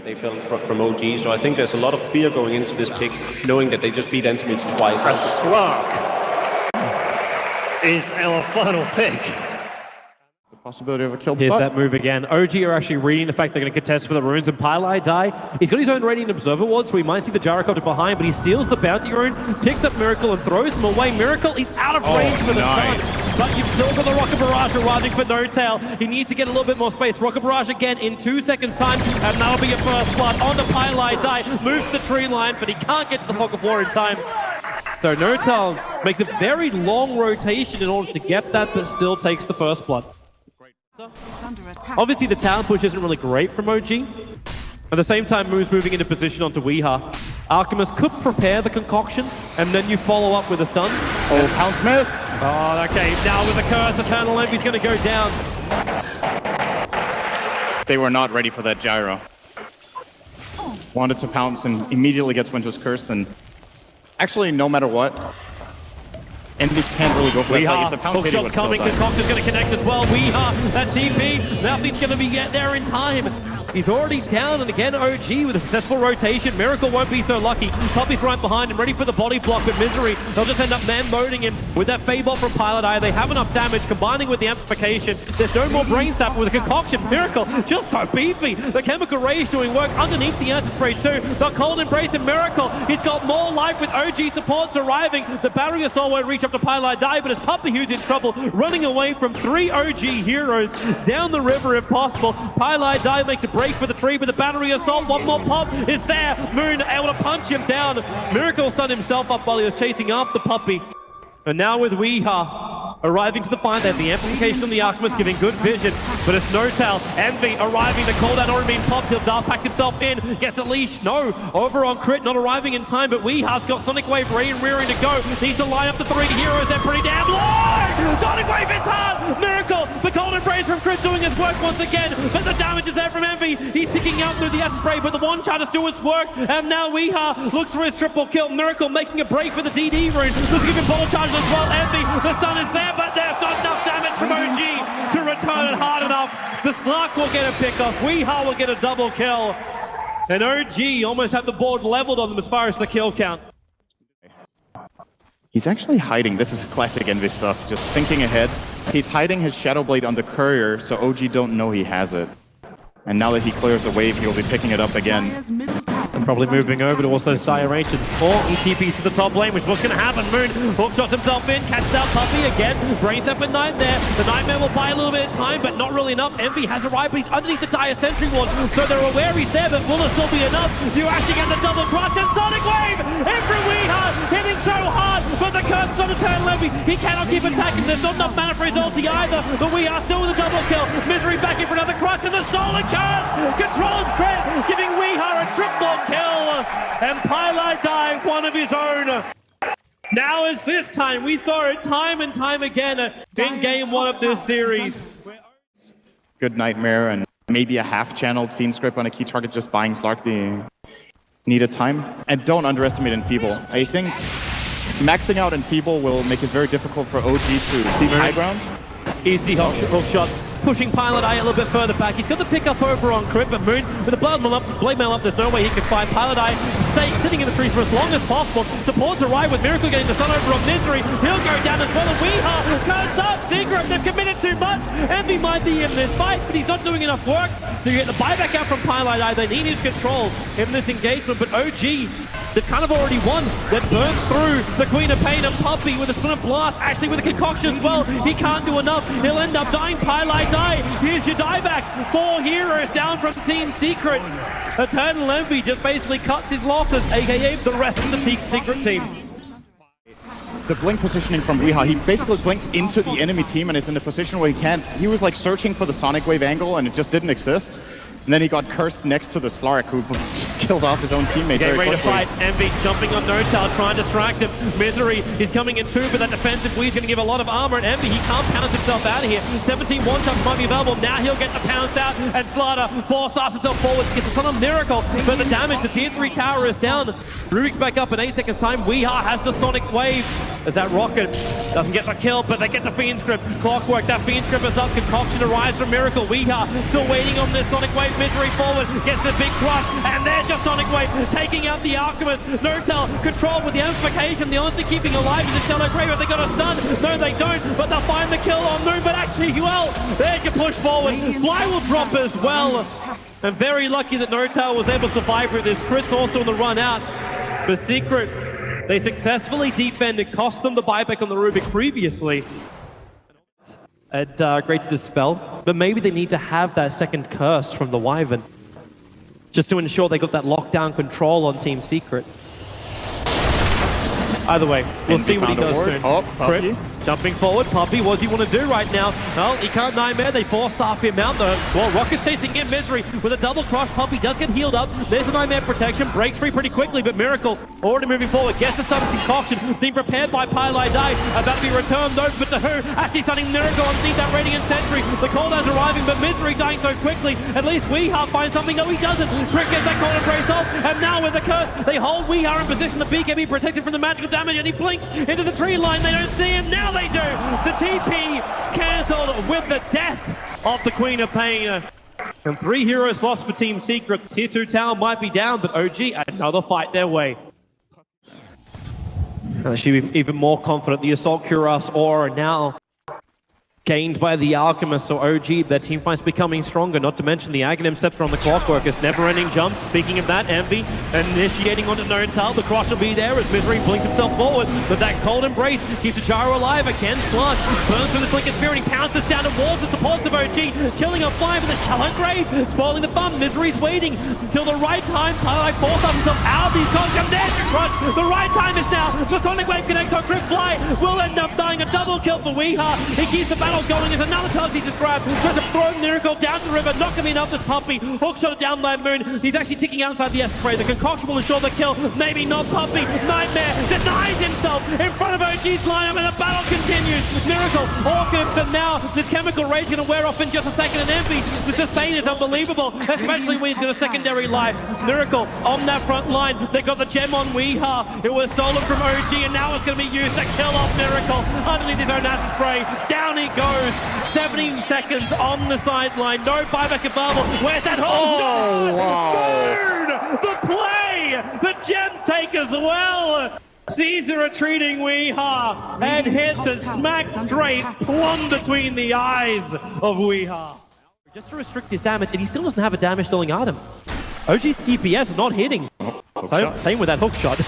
they felt from OG. So I think there's a lot of fear going into this pick, knowing that they just beat Entimates twice. A Slark is our final pick. The possibility of a kill. Here's that move again. OG are actually reading the fact they're going to contest for the runes, and Pylai die. He's got his own Radiant Observer Ward, so he might see the Gyrocopter behind, but he steals the Bounty Rune, picks up Miracle and throws him away. Miracle is out of range for the stun, but you've still got the Rocket Barrage arriving for No Tail. He needs to get a little bit more space. Rocket Barrage again in 2 seconds time, and that'll be a first blood on the Pylai die. Moves to the tree line, but he can't get to the Fog of War in time. So No Tail makes a very long rotation in order to get that, but still takes the first blood. Obviously, the town push isn't really great from OG. At the same time, Moon's moving into position onto Weeha. Alchemist could prepare the concoction, and then you follow up with a stun. Oh, Pounce missed! Oh, okay. Now with the curse, Eternal Envy's going to go down. They were not ready for that gyro. Wanted to pounce and immediately gets Winter's Curse, and actually, no matter what, Envy can't really go for that. Like, if the pounce hit, shot's coming, Concoction's going to connect as well. Weeha, that TP, nothing's going to be get there in time. He's already down, and again, OG with a successful rotation. Miracle won't be so lucky. Puppy's right behind him, ready for the body block with Misery. They'll just end up man-moding him with that Fable from Pilot Eye. They have enough damage, combining with the amplification. There's no more Brain Sap with a Concoction. Miracle, just so beefy. The Chemical Rage doing work underneath the Anti-Spray too. The Cold Embrace and Miracle. He's got more life with OG supports arriving. The Battery Assault won't reach up to Pilot Eye, but his Puppy who's in trouble, running away from 3 OG heroes down the river if possible. Pilot Eye makes a break for the tree, but the Battery Assault, one more pop is there. Moon able to punch him down. Miracle stunned himself up while he was chasing after Puppy. And now with Weeha arriving to the fight, there's the amplification on the Alchemist giving good vision, but it's No Tail. Envy arriving, the cooldown already been popped. He'll Dark Pack himself in, gets a leash. No, over on Crit, not arriving in time, but Weeha's got Sonic Wave rearing to go. Needs to line up the 3 heroes, they're pretty damn low. Sonic Wave hits hard. Miracle, the Cold Embrace from Crit doing his work once again, but the damage is there from Envy. He's ticking out through the acid spray, but the one shot is doing its work, and now Weeha looks for his triple kill. Miracle making a break for the DD rune. Looks to give him ball charges as well. Envy, the sun is there, but there's not enough damage from OG to return it hard enough. The Slark will get a pick off. Weeha will get a double kill. And OG almost have the board leveled on them as far as the kill count. He's actually hiding. This is classic Envy stuff. Just thinking ahead. He's hiding his Shadow Blade on the Courier, so OG don't know he has it. And now that he clears the wave, he'll be picking it up again. And probably moving over towards those dire ancients. Or ETPs to the top lane, which is what's going to happen. Moon hookshots himself in, catches out Puppy again. Brains up at 9 there. The Nightmare will buy a little bit of time, but not really enough. Envy has arrived, but he's underneath the dire sentry ward, so they're aware he's there, but will it still be enough? You actually get the double crush and Sonic Wave! Every Weeha hitting so hard, but the curse is on Eternal Envy. He cannot keep attacking. There's not enough mana for his ulti either. The Weeha still with a double kill. Misery back in for another crush, and the Stolen Curse controls Crit, giving Weeha a triple kill, and Pylai dying one of his own. Now is this time. We saw it time and time again in game 1 of this series. Good Nightmare and maybe a half-channeled Fiend Script on a key target, just buying Slark the needed time. And don't underestimate Enfeeble. I think maxing out Enfeeble will make it very difficult for OG to see high ground. Easy hook shot. Pushing Pilot Eye a little bit further back. He's got the pick up over on Crit, but Moon with the blade mail up, there's no way he can fight. Pilot Eye sitting in the trees for as long as possible. Supports arrive with Miracle getting the sun over on Misery. He'll go down as well. And Weeha goes up. Secret, they've committed too much. Envy might be in this fight, but he's not doing enough work. So you get the buyback out from Pilot Eye. They need his control in this engagement, but OG, they've kind of already won. They've burned through the Queen of Pain and Puppy with a Spin of Blast. Actually with a concoction as well. He can't do enough. He'll end up dying. Pilot die. Here's your dieback. 4 heroes down from Team Secret. Eternal Envy just basically cuts his losses, aka the rest of the Secret team. The blink positioning from Weeha, he basically blinks into the enemy team and is in a position where he can't. He was like searching for the Sonic Wave angle and it just didn't exist. And then he got cursed next to the Slark, who just killed off his own teammate very quickly. Ready to fight. Envy jumping on No Tail, trying to distract him. Misery is coming in too, but that defensive bleed's going to give a lot of armor. And Envy, he can't pounce himself out of here. 17 one-shots might be available. Now he'll get the pounce out. And Slaughter starts himself forward. Gets a son of Miracle. But the damage, the tier 3 tower is down. Rubik's back up in 8 seconds time. Weeha has the Sonic Wave. as that rocket doesn't get the kill, but they get the Fiend's Grip. Clockwork, that Fiend's Grip is up. Concoction arrives from Miracle. Weeha still waiting on this Sonic Wave. Misery forward, gets a big crush, and there's just Sonic Wave taking out the Alchemist. NOTAL control with the amplification. The only thing keeping alive is the Shallow Grave. Have they got a stun? No, they don't, but they'll find the kill on Moon. But actually, well, there's your push forward. Fly will drop as well. And very lucky that NOTAL was able to survive with this. Crit's also on the run out. But Secret, they successfully defended, cost them the buyback on the Rubik previously. And great to dispel. But maybe they need to have that second curse from the Wyvern, just to ensure they got that lockdown control on Team Secret. Either way, we'll see what he does soon. Oh, Puppy. Jumping forward, Puppy, what does he want to do right now? Well, he can't Nightmare, they forced off him out though. Well, Rocket chasing in Misery with a double cross. Puppy does get healed up. There's a Nightmare protection, breaks free pretty quickly, but Miracle already moving forward, gets the stun concoction, being prepared by Pylai Dai, about to be returned though, but to who? Actually stunning Miracle underneath that Radiant Sentry. The cooldown's arriving, but Misery dying so quickly. At least Weeha finds something, no he doesn't. Crit gets that cold embrace off, and now with the curse, they hold Weeha in position. The BKB protected from the magical damage, and he blinks into the tree line. They don't see him, now they do. The TP cancelled with the death of the Queen of Pain. And 3 heroes lost for Team Secret. Tier 2 tower might be down, but OG another fight their way. She'll be even more confident. The Assault Cuirass aura now gained by the Alchemist, so OG, their team fight's becoming stronger, not to mention the Aghanim Scepter on the Clockwork. It's never-ending jumps. Speaking of that, Envy initiating onto NOTAL. The cross will be there as Misery blinks himself forward, but that cold embrace keeps the Gyro alive again. Slash burns through the Flicker Spirit and pounces down towards the supports of OG, killing a fly with a Shallow Grave, spoiling the fun. Misery's waiting until the right time. Pylai forces himself out of these guns. Come there to crush. The right time is now. The Sonic Wave connects on Crit Fly. Will end up dying. A double kill for Weeha. He keeps the battle going as another touch he just grabbed. Tries to throw Miracle down the river. Not going to be enough. This Puppy. Hookshot it down by Moon. He's actually ticking outside the S-Spray. The concoction will ensure the kill. Maybe not Puppy. Nightmare denies himself in front of OG's lineup, and the battle continues. Miracle, Orchid, but now this Chemical Rage going to wear off in just a second. And Envy, the sustain is unbelievable, especially when he's got a secondary life. Miracle on that front line. They got the gem on Weeha. It was stolen from OG, and now it's going to be used to kill off Miracle underneath his own acid spray. Down he goes. 17 seconds on the sideline. No buyback at Marvel. Where's that hole? Oh, wow. Burn! The play! The gem take as well. Caesar retreating Weeha and hits a smack straight plumb between the eyes of Weeha. Just to restrict his damage, and he still doesn't have a damage dealing item. OG's DPS is not hitting. So, same with that hook shot.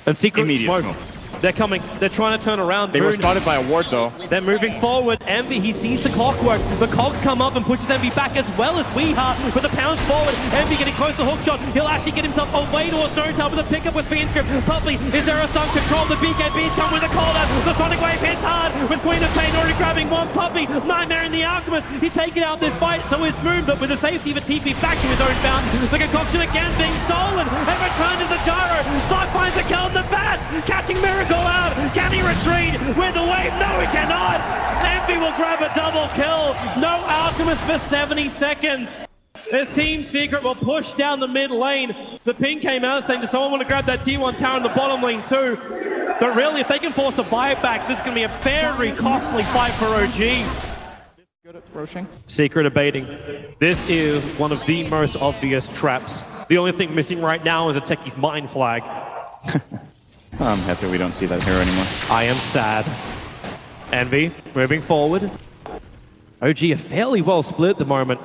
And Secret Immediate smoke. They're coming. They're trying to turn around. They were spotted by a ward, though. They're moving forward. Envy, he sees the Clockwork. The cogs come up and pushes Envy back as well as Weeha with the pounds forward. Envy getting close to hookshot. He'll actually get himself away towards NOTAL with a pickup with Fiend's Grip. Puppy, is there a stun control? The BKB's come with a caller. The Sonic Wave hits hard with Queen of Pain already grabbing one. Puppy, Nightmare in the Alchemist. He's taking out this fight, so it's moved, but with the safety of a TP back to his own fountain. The concoction again being stolen and returned to the Gyro. Stark finds the kill in the bat, catching Miracle out. Can he retreat with the wave? No, he cannot. Envy will grab a double kill. No Alchemist for 70 seconds. As Team Secret will push down the mid lane. The ping came out saying, does someone want to grab that T1 tower in the bottom lane too? But really, if they can force a buyback, this is going to be a very costly fight for OG. Good at rushing. Secret abating. This is one of the most obvious traps. The only thing missing right now is a Techie's Mind Flag. I'm happy we don't see that here anymore. I am sad. Envy, moving forward. OG are fairly well split at the moment,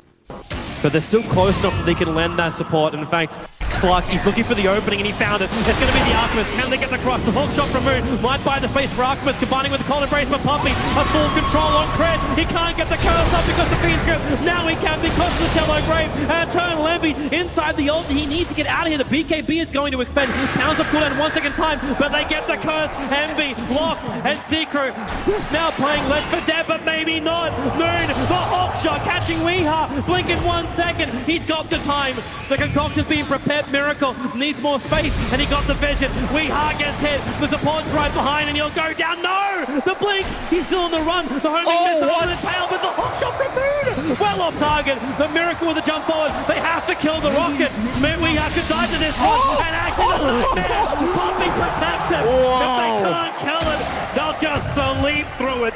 but they're still close enough that they can lend that support. In fact, Slush, he's looking for the opening and he found it. It's going to be the Alchemist. Can they get the cross? The hook shot from Moon might find the face for Alchemist, combining with the cold embrace for Puppy. A full control on Cred. He can't get the curse up because the Fiend's Grip. Now he can because of the Shallow Grave. And Eternal Envy inside the ult. He needs to get out of here. The BKB is going to expend pounds of cooldown 1 second time, but they get the curse. Envy locked and Secret is now playing Left for Dead, but maybe not. Moon, the hook shot catching Weeha. Blink in 1 second. He's got the time. The concoction's being prepared. Miracle needs more space, and he got the vision. Weeha gets hit. The support's right behind, and he'll go down. No! The blink! He's still on the run. The homing missile on the tail, but the hook shot from Moon! Well off target. The Miracle with a jump forward. They have to kill the rocket. Weeha could die to this one, and actually the Nightmare. Puppy protects him. If they can't can't kill it. They'll just leap through it.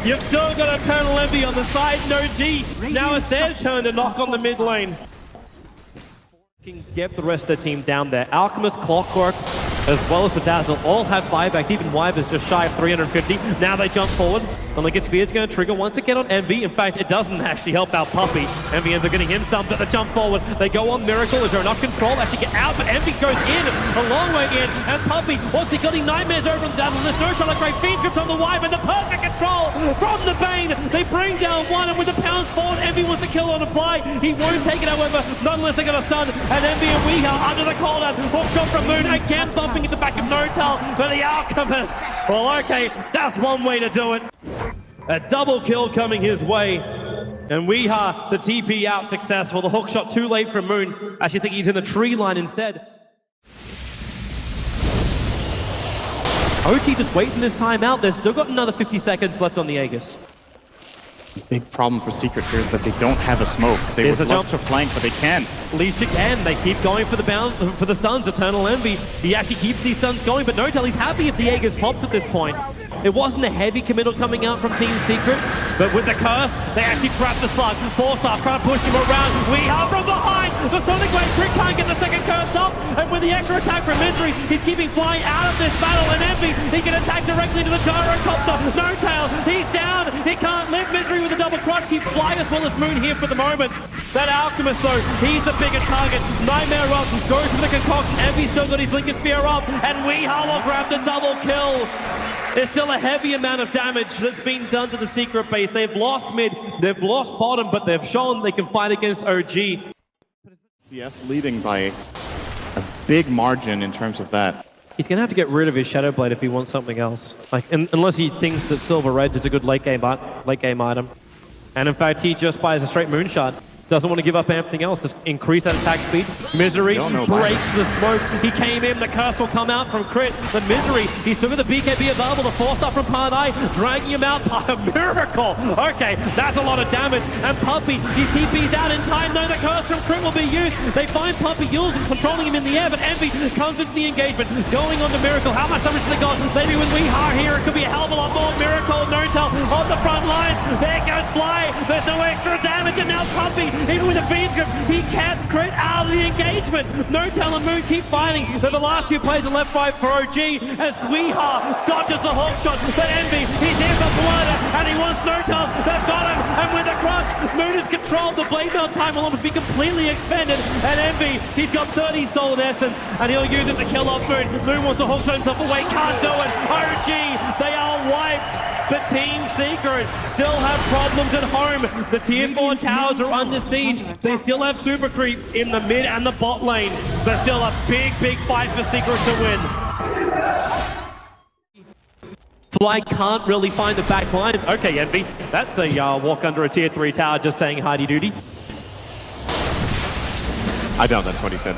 You've still got Eternal Envy on the side, no G. Now it's their turn to knock on the mid lane. Can get the rest of the team down there. Alchemist, Clockwork, as well as the Dazzle, all have buybacks. Even Wyver's just shy of 350. Now they jump forward. The Liquid Spear's going to trigger once again on Envy. In fact, it doesn't actually help out Puppey. Envy ends up getting him stumped at the jump forward. They go on Miracle as they're not control. Actually get out, but Envy goes in, a long way in. And Puppey, what's he got? He nightmares over the Dazzle. There's no shot like great Fiend Script on the Wyver. The perfect control from the Bane. They bring down one, and with the pounds forward, Envy wants to kill on a fly. He won't take it, however, not unless they got a stun. And Envy and Weeha under the call down. Hook shot from Moon, again bumping at the back of Notal, but the Alchemist. Well, okay, that's one way to do it. A double kill coming his way. And Weeha, the TP out successful. The hook shot too late from Moon. Actually think he's in the tree line instead. OG just waiting this time out. They've still got another 50 seconds left on the Aegis. Big problem for Secret here is that they don't have a smoke. They There's would a love jump. to flank, but they can't. At least you can. They keep going for the bounce, for the stuns. Eternal Envy. He actually keeps these stuns going, but Notal, he's happy if the Aegis pops at this point. It wasn't a heavy committal coming out from Team Secret, but with the curse, they actually trap the slug. Forstaff trying to push him around. We are from behind. The Sonic Wave Crit can't get the second curse off, and with the extra attack from Misery, he's keeping flying out of this battle. And Envy, he can attack directly to the gyrocopter. Notal, he's down. He can't live. Misery with a double crush. Keeps flying as well as Moon here for the moment. That Alchemist though, he's the bigger target. Nightmare up, goes for the concoction. Envy's still got his Lincoln Spear up, and Weeha will grab the double kill. There's still a heavy amount of damage that's been done to the Secret base. They've lost mid, they've lost bottom, but they've shown they can fight against OG. CS leading by a big margin in terms of that. He's going to have to get rid of his Shadow Blade if he wants something else. Like, unless he thinks that Silver Red is a good late game item. And in fact, he just buys a straight Moonshot. Doesn't want to give up anything else, just increase that attack speed. Misery breaks the smoke. He came in, the curse will come out from Crit. But Misery, he's still got the BKB available, the force up from Parnai, dragging him out by a miracle. Okay, that's a lot of damage. And Puppey, he TP's out in time, though the curse from Crit will be used. They find Puppey using, controlling him in the air, but Envy comes into the engagement, going on to Miracle. How much damage they got? Maybe with Weeha here, it could be a hell of a lot more. Miracle, Notal on the front lines. There goes Fly. There's no extra damage, and now Puppey, even with a Fiend Grip, he can't Crit out of the engagement. Notal and Moon keep fighting. They're the last two players are left right for OG, as Weeha dodges the hook shot. But Envy, he's here for blood, and he wants Notal. They've got him, and with a crush, Moon is controlled. The blade melt time will almost be completely expended, and Envy, he's got 30 solid essence, and he'll use it to kill off Moon. Moon wants to hook shot himself away, can't do it. OG, they are wiped. But Team Secret still have problems at home. The tier 4 towers are under siege. They still have super creeps in the mid and the bot lane. But still a big, big fight for Secret to win. Fly can't really find the back lines. Okay, Envy, that's a walk under a tier 3 tower just saying hardy doody. I doubt that's what he said.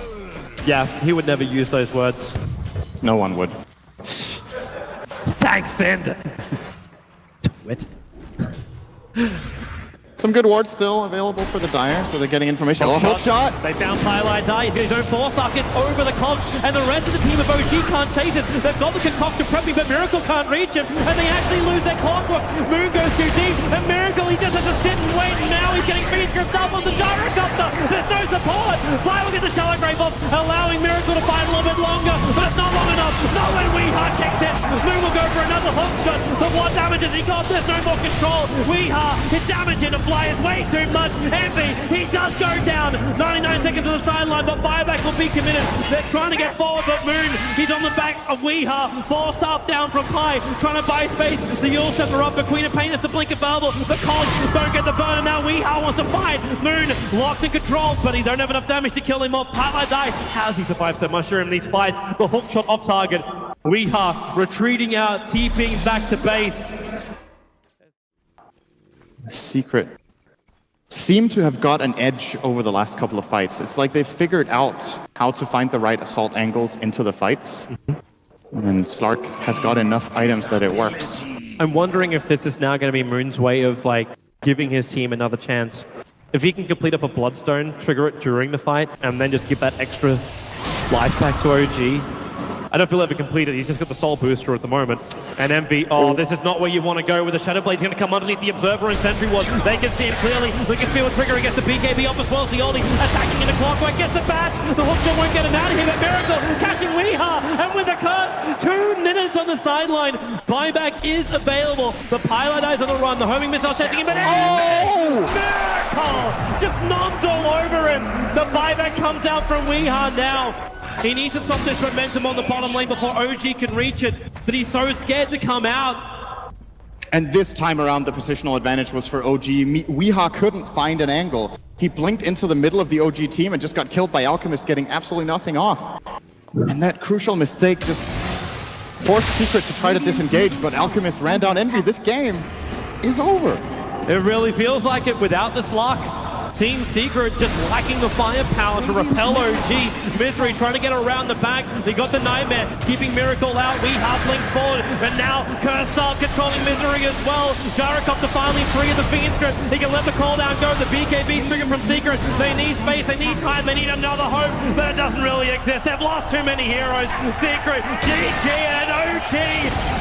Yeah, he would never use those words. No one would. Thanks, End. Twit. Some good wards still available for the Dire, so they're getting information. Oh, hook shot! They found Twilight Die. He's got his own Force-Up, gets over the cogs, and the rest of the team of OG can't chase it. They've got the concoction prepping, but Miracle can't reach him, and they actually lose their Clockwork. Moon goes too deep, and Miracle, he just has to sit and wait, and now he's getting Fiend Script up on the gyrocopter. There's no support. Fly will get the Shallow Grave off, allowing Miracle to fight a little bit longer, but it's not long enough. Not when Weeha kicks it. Moon will go for another hook shot, but what damage has he got? There's no more control. Weeha, his damage into Fly is way too much. Envy, he does go down. 99 seconds on the sideline, but buyback will be committed. They're trying to get forward, but Moon, he's on the back of Weeha. Force up down from Pi, trying to buy space. The Yule Stepper up, but Queen of Pain is the blink available. The Cogs don't get the burn, and now Weeha wants to fight. Moon locked in control, but he don't have enough damage to kill him off. Parla Die. How's he survived so much during these fights? The hook shot off target. Weeha retreating out, TPing back to base. Secret seem to have got an edge over the last couple of fights. It's like they've figured out how to find the right assault angles into the fights. And Slark has got enough items that it works. I'm wondering if this is now going to be Moon's way of like giving his team another chance. If he can complete up a Bloodstone, trigger it during the fight, and then just give that extra life back to OG, I don't feel ever completed. He's just got the soul booster at the moment. And Envy, oh, this is not where you want to go with the Shadow Blade's going to come underneath the Observer and Sentry Ward. They can see him clearly. They can feel a trigger against the BKB off as well. Zioli attacking in a clockwise, gets the bat. The hookshot won't get him out of here, but Miracle catching Weeha. And with the curse, 2 minutes on the sideline. Buyback is available. The Pilot Eyes on the run. The homing missile setting him, but Miracle just knocked all over him. The buyback comes out from Weeha now. He needs to stop this momentum on the bottom lane before OG can reach it, but he's so scared to come out. And this time around, the positional advantage was for OG. Weeha couldn't find an angle. He blinked into the middle of the OG team and just got killed by Alchemist, getting absolutely nothing off. And that crucial mistake just forced Secret to try to disengage, but Alchemist ran down Envy. This game is over. It really feels like it without this lock. Team Secret just lacking the firepower to repel OG. Misery trying to get around the back. They got the Nightmare, keeping Miracle out. Weeha blinks forward, and now Curstyle controlling Misery as well. Gyrocopter finally free of the Fiend Script. He can let the call down go. The BKB trigger from Secret. They need space, they need time, they need another hope, but it doesn't really exist. They've lost too many heroes. Secret, GG, and OG.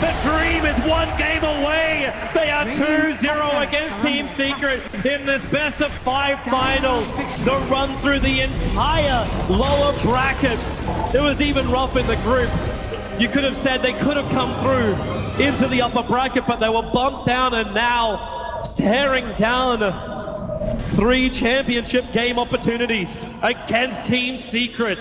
The dream is 1 game away. They are 2-0 against Team Secret in this best of 5 final. The run through the entire lower bracket. It was even rough in the group. You could have said they could have come through into the upper bracket, but they were bumped down and now staring down 3 championship game opportunities against Team Secret.